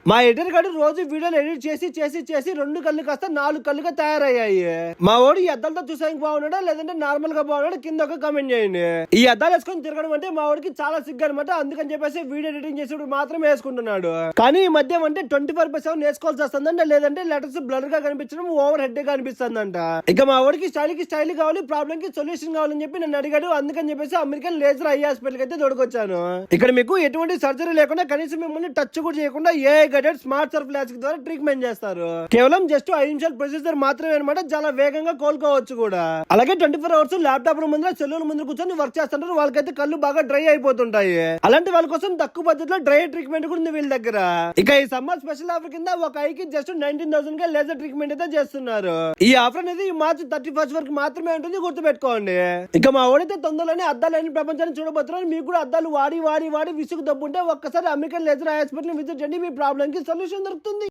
మా ఎడిటర్ గారు రోజు వీడియోలు ఎడిట్ చేసి చేసి చేసి 2 కళ్ళు కాస్త 4 కళ్ళుగా తయారయ్యాయి. మా ఓడి ఈ అద్దాలతో చూసానికి బాగున్నాడా లేదంటే నార్మల్ గా బాగున్నాడా కింద ఒక కామెంట్ చేయండి. ఈ అద్దాలు వేసుకొని తిరగడం అంటే మా ఓడికి చాలా సిగ్గు అనమాట. అందుకని చెప్పేసి వీడియో ఎడిటింగ్ చేసేప్పుడు మాత్రం వేసుకుంటున్నాడు. కానీ ఈ మధ్య అంటే 24/7 వేసుకోవాల్సి వస్తుందంట. లేదంటే లెటర్స్ బ్లర్ గా కనిపించడం ఓవర్ హెడ్ గా అనిపిస్తుందంట. ఇక మా ఓడికి స్టైల్ కావాలి, ప్రాబ్లం కి సొల్యూషన్ కావాలని చెప్పి నన్ను అడిగాడు. అందుకని చెప్పేసి అమెరికన్ లేజర్ ఐ హాస్పిటల్ కి అయితే దొరికొచ్చాను. ఇక్కడ మీకు ఎటువంటి సర్జరీ లేకుండా కనీసం మిమ్మల్ని టచ్ కూడా చేయకుండా AI guided smart Surf LASIK ద్వారా ట్రీట్మెంట్ చేస్తారు. కేవలం జస్ట్ 5 నిమిషాల ప్రొసీజర్ మాత్రమే అనమాట. చాలా వేగంగా కోలుకోవచ్చు కూడా. అలాగే 24 అవర్స్ ల్యాప్టాప్ ముందు సెల్లుల ముందు కూర్చొని వర్క్ చేస్తుంటారు. వాళ్ళకైతే కళ్ళు బాగా డ్రై అయిపోతుంటాయి. అలాంటి వాళ్ళ కోసం తక్కువ బడ్జెట్ లో డ్రై ట్రీట్మెంట్ కూడా ఉంది వీళ్ళ దగ్గర. ఇక ఈ సమ్మర్ స్పెషల్ ఆఫర్ కింద ఒక ఐకి జస్ట్ 19,000 గా లేజర్ ట్రీట్మెంట్ అయితే చేస్తున్నారు. ఈ ఆఫర్ అనేది ఈ మార్చి 31 వరకు మాత్రమే ఉంటుంది, గుర్తుపెట్టుకోండి. ఇక మా ఓడైతే తొందరలోనే అద్దాలు ప్రపంచాన్ని చూడబోతున్నారు. మీకు కూడా అద్దాలు వాడి విసుగు దబ్బుంటే ఒక్కసారి అమెరికన్ లేజర్ హాస్పిటల్ విజిట్ చేయండి. మీ ప్రాబ్లం కి సొల్యూషన్ దొరుకుతుంది.